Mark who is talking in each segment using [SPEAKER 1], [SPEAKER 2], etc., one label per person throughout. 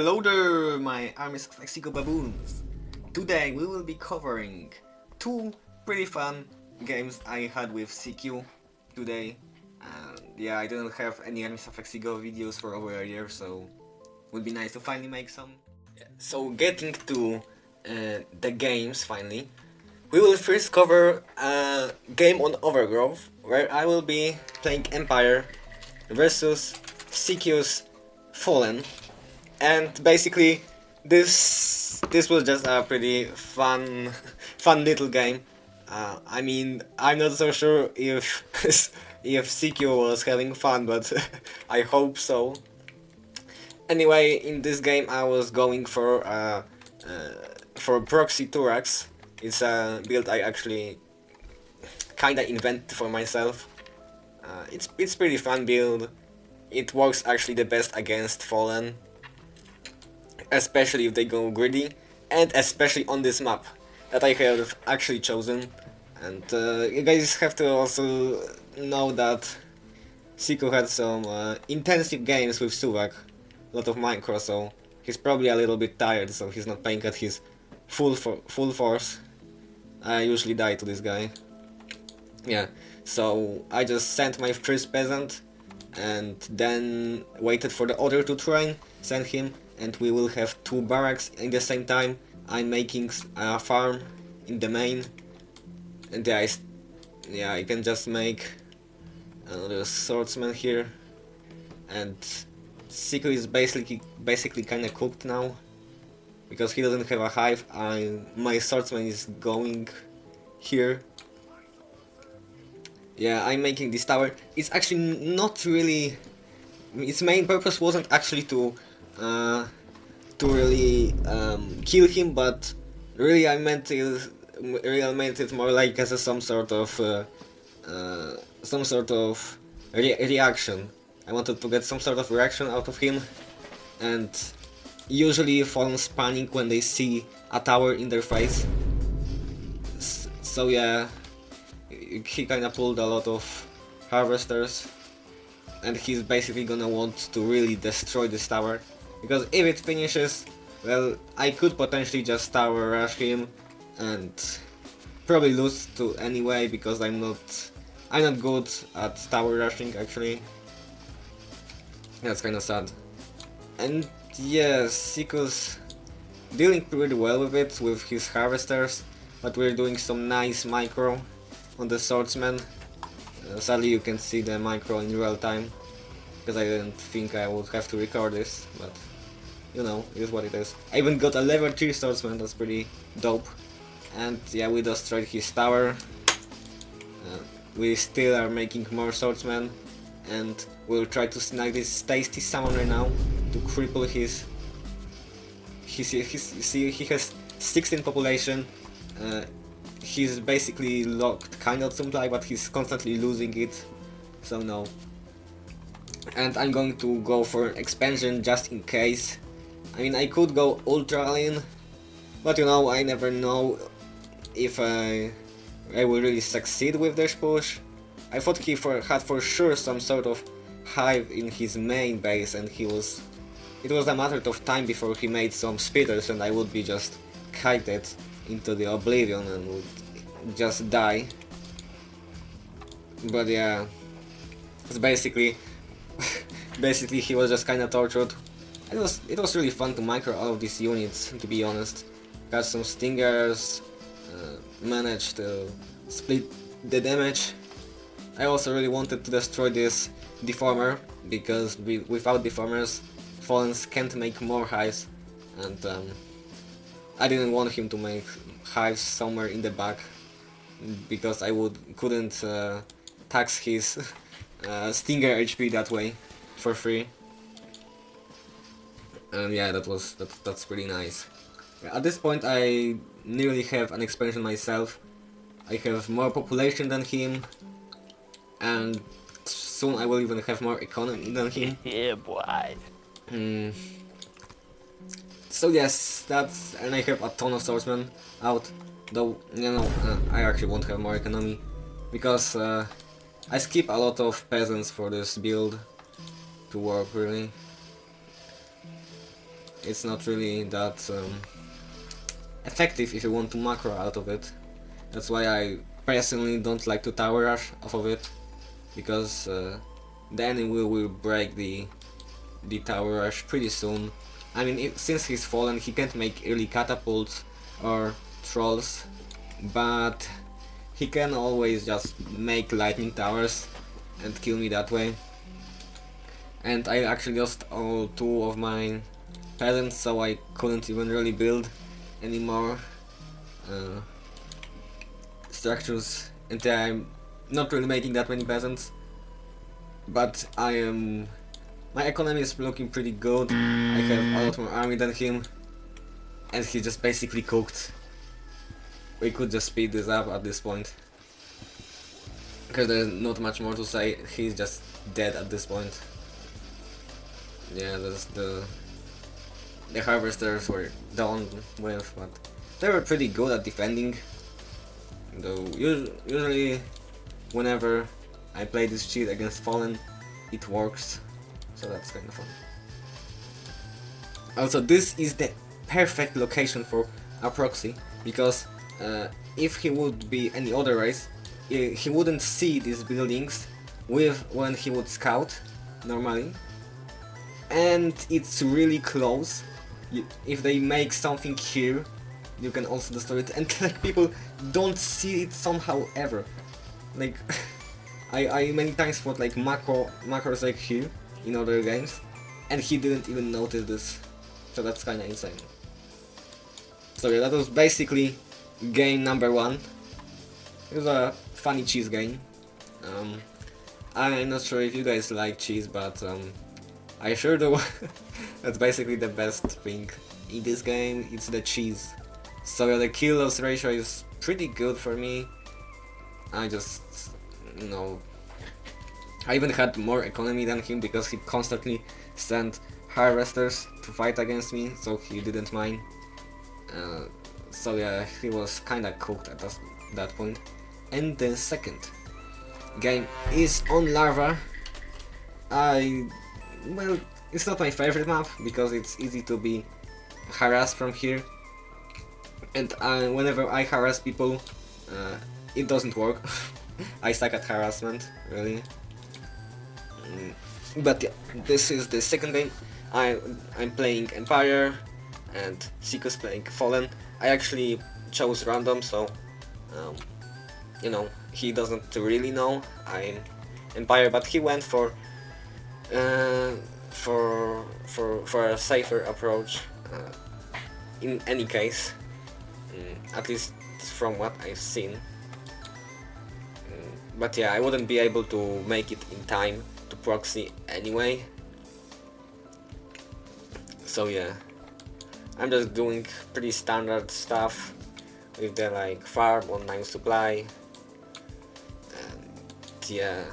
[SPEAKER 1] Hello there, my Armies of Exigo baboons! Today we will be covering two pretty fun games I had with Seequ today. Yeah, I didn't have any Armies of Exigo videos for over a year, so it would be nice to finally make some. So getting to the games finally, we will first cover a game on Overgrowth, where I will be playing Empire versus Seequ's Fallen. And basically, this was just a pretty fun little game. I mean, I'm not so sure if if Seequ was having fun, but I hope so. Anyway, in this game I was going for Proxy Thorax. It's a build I actually kinda invented for myself. It's pretty fun build. It works actually the best against Fallen, especially if they go greedy, and especially on this map that I have actually chosen. And you guys have to also know that Seequ had some intensive games with Suvac, a lot of micro, so he's probably a little bit tired, so he's not playing at his full force. I usually die to this guy. Yeah, so I just sent my first peasant and then waited for the other to train, sent him, and we will have two barracks in the same time. I'm making a farm in the main, and yeah, I can just make another swordsman here, and Seequ is basically kinda cooked now, because he doesn't have a hive. My swordsman is going here. Yeah, I'm making this tower. It's actually not really... Its main purpose wasn't actually to really kill him, but really I meant it more like as some sort of reaction. I wanted to get some sort of reaction out of him, and usually Fallen's panic when they see a tower in their face. So yeah, he kinda pulled a lot of harvesters, and he's basically gonna want to really destroy this tower, because if it finishes, well, I could potentially just tower rush him and probably lose to anyway, because I'm not good at tower rushing actually. That's kinda sad. And yes, Seequ's dealing pretty well with it with his harvesters, but we're doing some nice micro on the swordsman. Sadly you can see the micro in real time, because I didn't think I would have to record this, but you know, it is what it is. I even got a level 3 swordsman, that's pretty dope. And yeah, we destroyed his tower. We still are making more swordsmen, and we'll try to snag this tasty summoner now to cripple his... See, he has 16 population. He's basically locked kind of supply, but he's constantly losing it, so no. And I'm going to go for expansion just in case. I mean, I could go ultra lean, but you know, I never know if I will really succeed with this push. I thought he had for sure some sort of hive in his main base, and it was a matter of time before he made some spitters, and I would be just kited into the oblivion and would just die. But yeah, it's basically he was just kinda tortured. It was really fun to micro all of these units, to be honest. Got some stingers, managed to split the damage. I also really wanted to destroy this deformer, because without deformers, Fallens can't make more hives, and I didn't want him to make hives somewhere in the back, because I couldn't tax his stinger HP that way for free. And yeah, that's pretty nice. At this point I nearly have an expansion myself. I have more population than him, and soon I will even have more economy than him.
[SPEAKER 2] Yeah, boy.
[SPEAKER 1] So yes, and I have a ton of swordsmen out, though, you know, I actually won't have more economy, because I skip a lot of peasants for this build to work, really. it's not really that effective if you want to macro out of it. That's why I personally don't like to tower rush off of it, because the enemy will break the tower rush pretty soon. I mean, since he's fallen, he can't make early catapults or trolls, but he can always just make lightning towers and kill me that way. And I actually lost all 2 of my peasants, so I couldn't even really build any more structures, and I'm not really making that many peasants. But my economy is looking pretty good. I have a lot more army than him, and he just basically cooked. We could just speed this up at this point, because there's not much more to say. He's just dead at this point. Yeah, the harvesters were done with, but they were pretty good at defending. Though usually, whenever I play this cheat against Fallen, it works, so that's kind of fun. Also, this is the perfect location for a proxy, because if he would be any other race, he wouldn't see these buildings when he would scout normally, and it's really close. If they make something here, you can also destroy it, and like people don't see it somehow ever. Like I many times thought like macros like here in other games, and he didn't even notice this, so that's kinda insane. So yeah, that was basically game number 1. It was a funny cheese game. I'm not sure if you guys like cheese, but I sure do. That's basically the best thing in this game, it's the cheese. So yeah, the kill loss ratio is pretty good for me. I just, you know, I even had more economy than him because he constantly sent harvesters to fight against me, so he didn't mind. So yeah, he was kinda cooked at that point. And the second game is on Larva. Well, it's not my favorite map because it's easy to be harassed from here, and whenever I harass people, it doesn't work. I suck at harassment, really. But yeah, this is the second game. I'm playing Empire, and Seequ's playing Fallen. I actually chose random, so you know, he doesn't really know I'm Empire, but he went for a safer approach in any case, at least from what I've seen. But yeah, I wouldn't be able to make it in time to proxy anyway. So yeah, I'm just doing pretty standard stuff with the like farm on 9 supply, and yeah,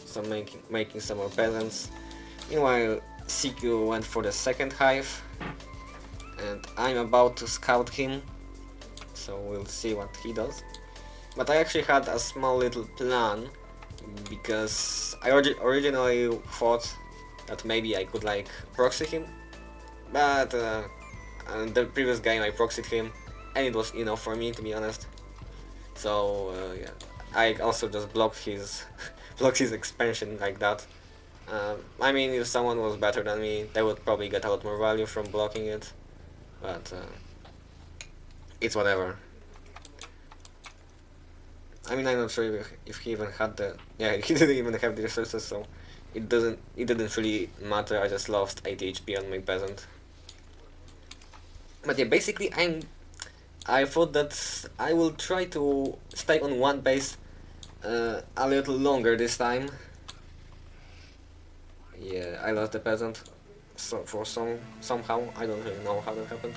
[SPEAKER 1] so making some more peasants. Meanwhile, Seequ went for the second hive, and I'm about to scout him, so we'll see what he does. But I actually had a small little plan, because I originally thought that maybe I could like proxy him, but in the previous game I proxied him, and it was enough for me, to be honest. So yeah, I also just blocked his expansion like that. I mean, if someone was better than me, they would probably get a lot more value from blocking it, but it's whatever. I mean, I'm not sure if he even had the... Yeah, he didn't even have the resources, so it didn't really matter. I just lost 80 HP on my peasant. But yeah, basically I thought that I will try to stay on one base a little longer this time. Yeah, I lost the peasant, so somehow, I don't really know how that happened.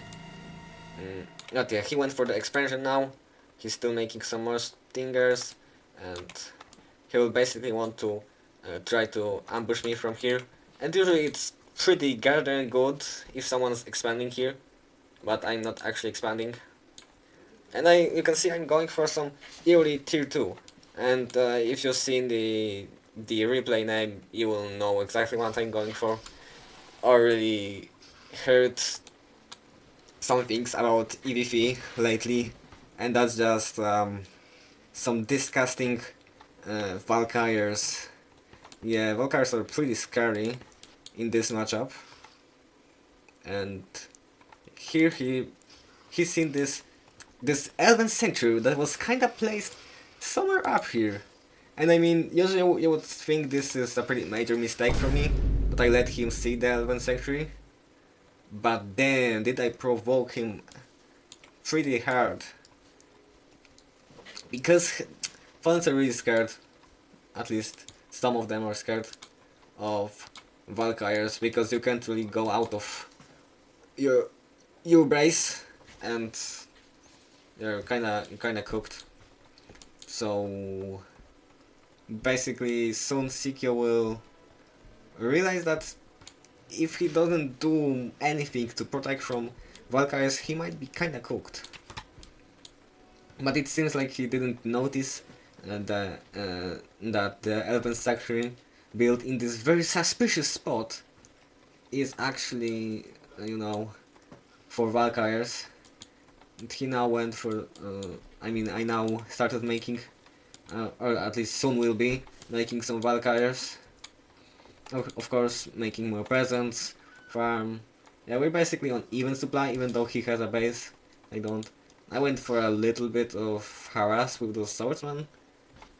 [SPEAKER 1] But yeah, he went for the expansion now. He's still making some more stingers, and he will basically want to try to ambush me from here. And usually it's pretty goddamn good if someone's expanding here, but I'm not actually expanding. And you can see I'm going for some early tier 2. And if you've seen the replay name, you will know exactly what I'm going for. Or really heard some things about EVP lately, and that's just some disgusting Valkyries. Yeah, Valkyries are pretty scary in this matchup, and here he's seen this Elven Sanctuary that was kinda placed somewhere up here. And I mean, usually you would think this is a pretty major mistake for me, but I let him see the Elven Sanctuary. But damn, did I provoke him pretty hard. Because opponents are really scared, at least some of them are scared of Valkyries, because you can't really go out of your base and you're kinda cooked. So basically soon Seequ will realize that if he doesn't do anything to protect from Valkyries, he might be kinda cooked. But it seems like he didn't notice that the Elven Sanctuary built in this very suspicious spot is actually, for Valkyries. And he now went for, I now started making, or at least soon will be, making some Valkyries. Of course, making more presents, farm. Yeah, we're basically on even supply, even though he has a base. I don't. I went for a little bit of harass with those swordsmen.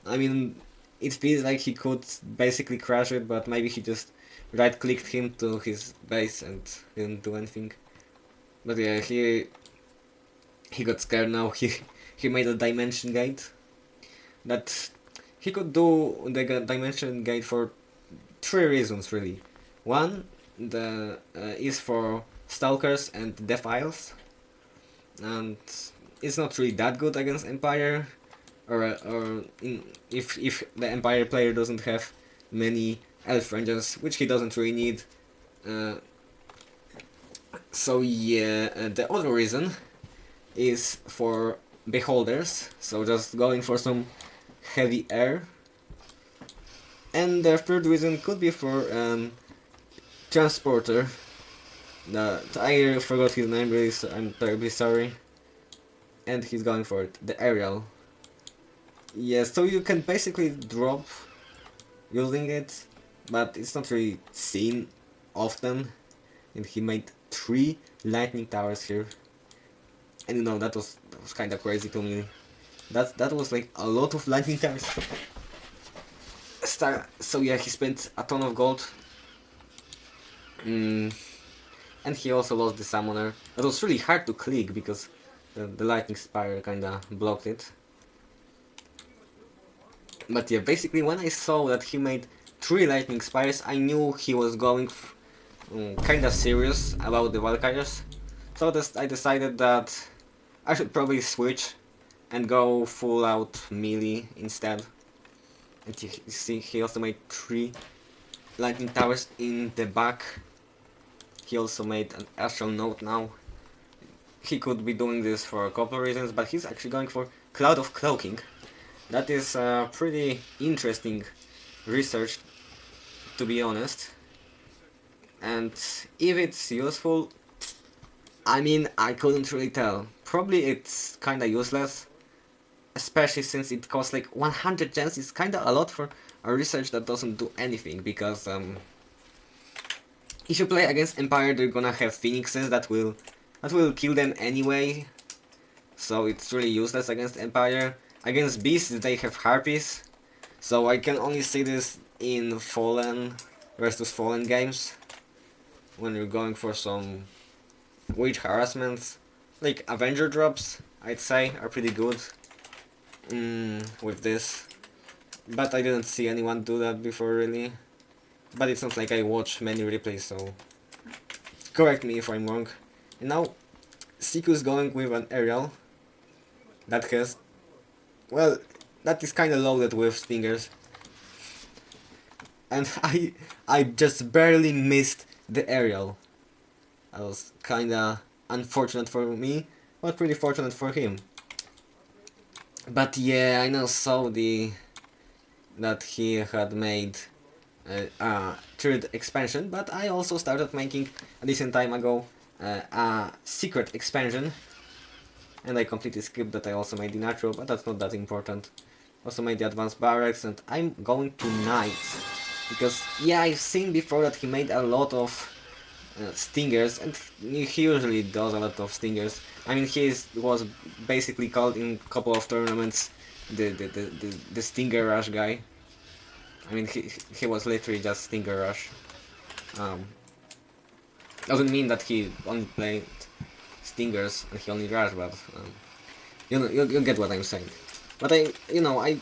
[SPEAKER 1] I mean, it feels like he could basically crash it, but maybe he just right-clicked him to his base and didn't do anything. But yeah, he got scared now. He made a dimension gate. That he could do the dimension gate for 3 reasons really. One, is for stalkers and defiles, and it's not really that good against Empire, if the Empire player doesn't have many elf rangers, which he doesn't really need. So yeah, the other reason is for beholders, so just going for some heavy air. And the third reason could be for transporter. I forgot his name, really, so I'm terribly sorry. And he's going for it, the aerial. Yeah, so you can basically drop using it, but it's not really seen often. And he made 3 lightning towers here. And that was kinda crazy to me. That was like a lot of lightning towers. So yeah, he spent a ton of gold. And he also lost the summoner. It was really hard to click because the lightning spire kinda blocked it. But yeah, basically when I saw that he made 3 lightning spires, I knew he was going kinda serious about the Valkyries. So I decided that I should probably switch and go full out melee instead. And you see, he also made 3 lightning towers in the back. He also made an astral node now. He could be doing this for a couple of reasons, but he's actually going for Cloud of Cloaking. That is pretty interesting research, to be honest. And if it's useful, I couldn't really tell. Probably it's kinda useless, especially since it costs like 100 gems. It's kinda a lot for a research that doesn't do anything, because if you play against Empire, they're gonna have phoenixes that will kill them anyway. So it's really useless against Empire. Against beasts, they have harpies. So I can only see this in Fallen versus Fallen games, when you're going for some witch harassments. Like Avenger drops, I'd say, are pretty good with this. But I didn't see anyone do that before, really. But it's not like I watch many replays, so correct me if I'm wrong. And now Seequ is going with an aerial that has, well, that is kinda loaded with stingers. And I just barely missed the aerial. That was kinda unfortunate for me, but pretty fortunate for him. But yeah, I now saw that he had made third expansion, but I also started making a decent time ago a secret expansion, and I completely skipped that. I also made the natural, but that's not that important. Also made the advanced barracks, and I'm going to knights because yeah, I've seen before that he made a lot of stingers, and he usually does a lot of stingers. I mean, was basically called in a couple of tournaments the stinger rush guy. I mean, he was literally just stinger rush. Um, doesn't mean that he only played stingers and he only rush, but you know, you get what I'm saying. But I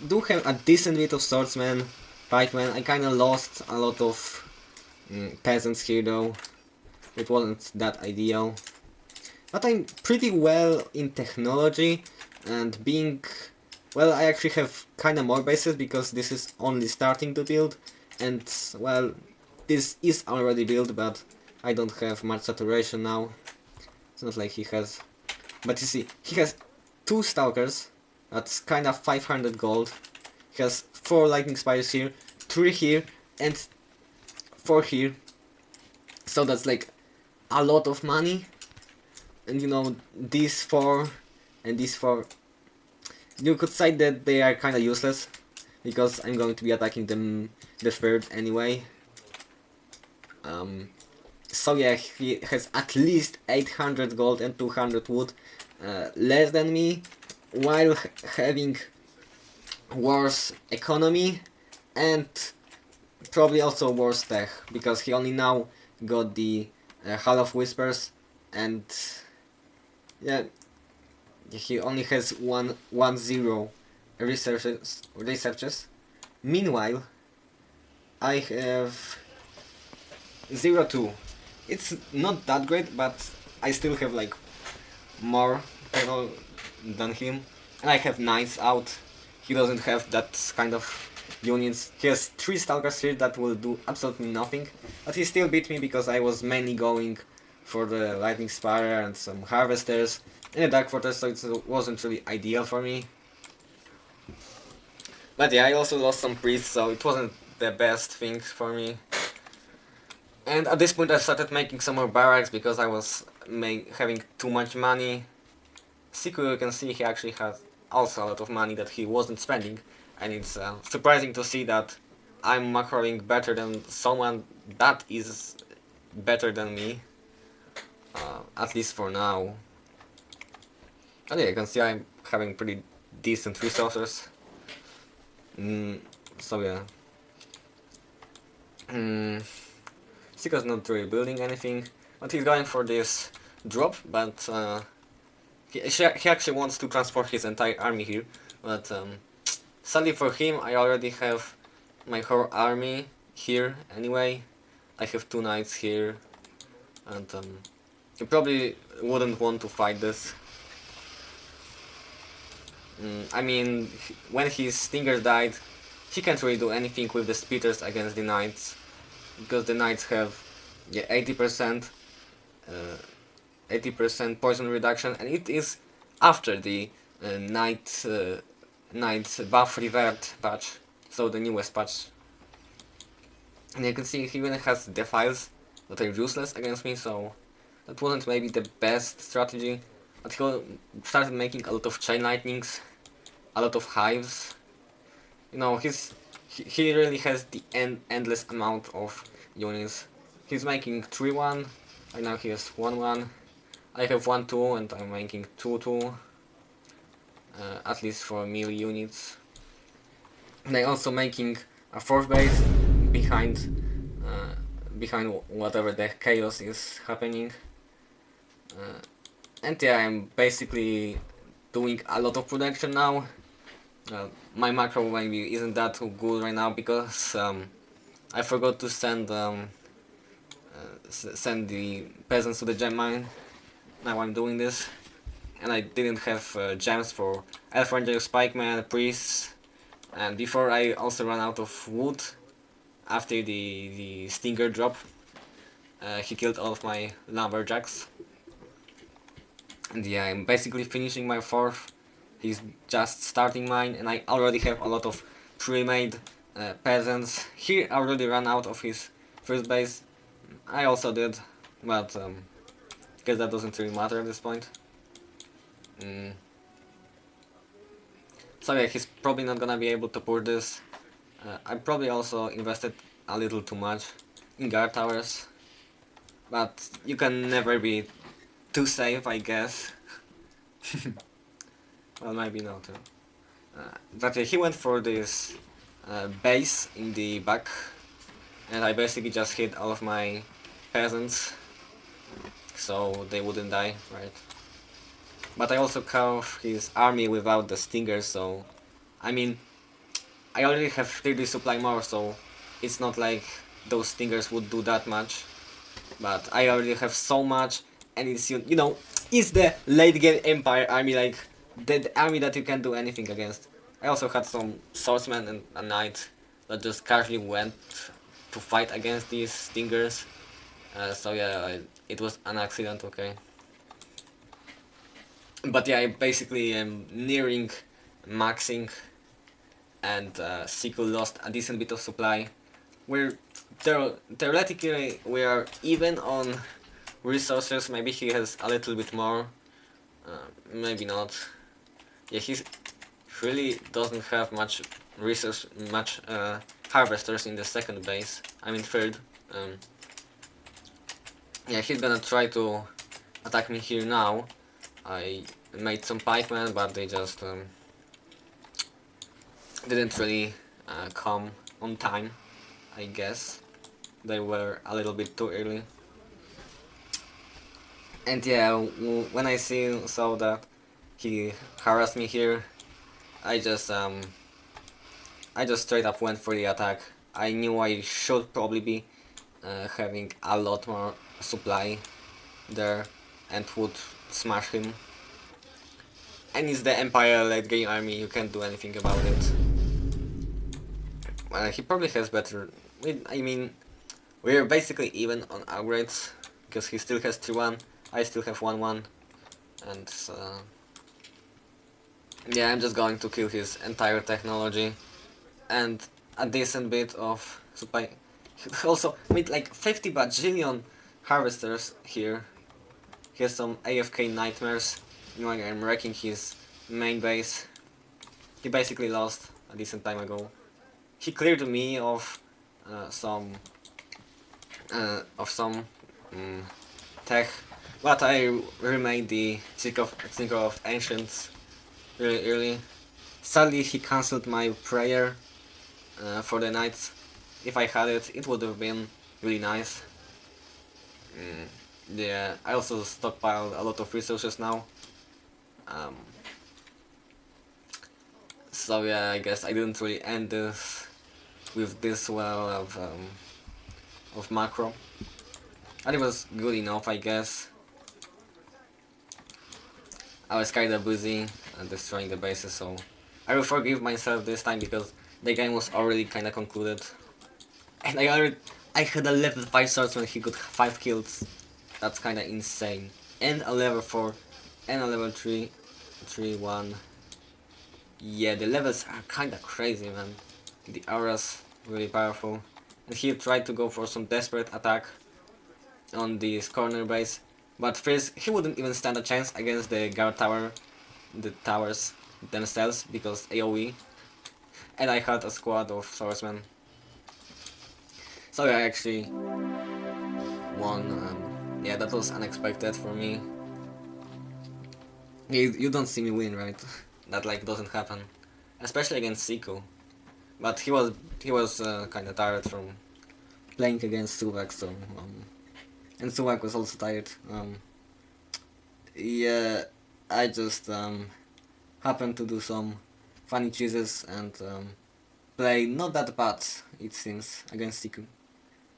[SPEAKER 1] do have a decent bit of swordsman, pikeman. I kind of lost a lot of peasants here though. It wasn't that ideal. But I'm pretty well in technology, and being... Well, I actually have kinda more bases because this is only starting to build, and, well, this is already built, but I don't have much saturation now. It's not like he has... But you see, he has 2 stalkers, that's kinda 500 gold. He has 4 lightning spires here, 3 here, and 4 here. So that's like a lot of money. And you know, these 4 and these 4, you could say that they are kinda useless, because I'm going to be attacking them the third anyway. So yeah, he has at least 800 gold and 200 wood, less than me, while having worse economy and probably also worse tech, because he only now got the Hall of Whispers, and yeah, he only has 1-0 researches. Meanwhile, I have 0-2. It's not that great, but I still have like more people than him, and I have knights out. He doesn't have that kind of units. He has 3 stalkers here that will do absolutely nothing, but he still beat me because I was mainly going for the lightning spire and some harvesters in the dark fortress, so it wasn't really ideal for me. But yeah, I also lost some priests, so it wasn't the best thing for me. And at this point I started making some more barracks because I was having too much money. Seequ, you can see he actually has also a lot of money that he wasn't spending, and it's surprising to see that I'm macroing better than someone that is better than me, at least for now. And yeah, you can see I'm having pretty decent resources. So yeah. Seequo's not really building anything, but he's going for this drop, but he actually wants to transport his entire army here, but sadly for him I already have my whole army here anyway. I have 2 knights here, and he probably wouldn't want to fight this. I mean, when his stinger died, he can't really do anything with the speeders against the knights, because the knights have 80% poison reduction, and it is after the knight buff revert patch, so the newest patch. And you can see he even has defiles that are useless against me, so that wasn't maybe the best strategy. But he started making a lot of chain lightnings, a lot of hives. You know, he really has the endless amount of units. He's making 3-1, right now he has 1-1. I have 1-2 and I'm making 2-2, at least for melee units. And I'm also making a 4th base behind whatever the chaos is happening. And yeah, I'm basically doing a lot of production now. My macro maybe isn't that good right now because I forgot to send the peasants to the gem mine. Now I'm doing this, and I didn't have gems for Elf Ranger, Spikeman, Priests, and before I also ran out of wood after the stinger drop. He killed all of my lumberjacks. And yeah, I'm basically finishing my 4th. He's just starting mine, and I already have a lot of pre-made peasants. He already ran out of his first base. I also did, but guess that doesn't really matter at this point. So yeah, he's probably not gonna be able to pour this. I probably also invested a little too much in guard towers, but you can never be too safe, I guess. Well, maybe not. But he went for this base in the back, and I basically just hit all of my peasants, so they wouldn't die, right? But I also carved his army without the stingers, so I mean, I already have 30 supply more, so it's not like those stingers would do that much. But I already have so much, and it's, you know, it's the late game Empire army, like the army that you can't do anything against. I also had some swordsmen and a knight that just casually went to fight against these stingers. So yeah, it was an accident, okay. But yeah, I basically am nearing maxing, and Seequ lost a decent bit of supply. We're theoretically we are even on resources. Maybe he has a little bit more, maybe not. Yeah, he really doesn't have much harvesters in the second base. I mean third. Yeah, he's gonna try to attack me here now. I made some pikemen, but they just didn't really come on time, I guess. They were a little bit too early. And yeah, when I saw that he harassed me here, I just straight up went for the attack. I knew I should probably be having a lot more supply there and would smash him. And it's the Empire late game army, you can't do anything about it. He probably has better... I mean, we're basically even on upgrades, because he still has 3-1, I still have 1-1, and yeah, I'm just going to kill his entire technology, and a decent bit of supply. He also made like 50 bajillion harvesters here. He has some AFK nightmares, knowing I'm wrecking his main base. He basically lost a decent time ago. He cleared me of some tech, but I remade the Seequ of Ancients really early. Sadly, he cancelled my prayer for the knights. If I had it, it would have been really nice. Yeah, I also stockpiled a lot of resources now. So yeah, I guess I didn't really end this with this well of macro. And it was good enough, I guess. I was kinda busy destroying the bases, so I will forgive myself this time because the game was already kinda concluded. And I had a level 5 swordsman, he got 5 kills. That's kinda insane. And a level 4 and a level 3, 1. Yeah, the levels are kinda crazy, man. The auras really powerful. And he tried to go for some desperate attack on this corner base, but first he wouldn't even stand a chance against the guard tower, the towers themselves, because AoE. And I had a squad of swordsmen. So yeah, I actually won. Yeah, that was unexpected for me. You don't see me win, right? That like doesn't happen, especially against Seequ. But he was kind of tired from playing against Suwak, so and Suwak was also tired. Yeah, I just happened to do some funny choices and play not that bad, it seems, against Seequ.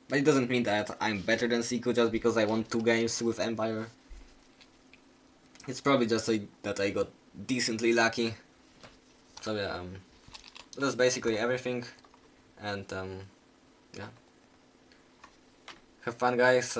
[SPEAKER 1] But it doesn't mean that I'm better than Seequ just because I won 2 games with Empire. It's probably just like that I got decently lucky. So yeah, that's basically everything. And yeah, have fun, guys.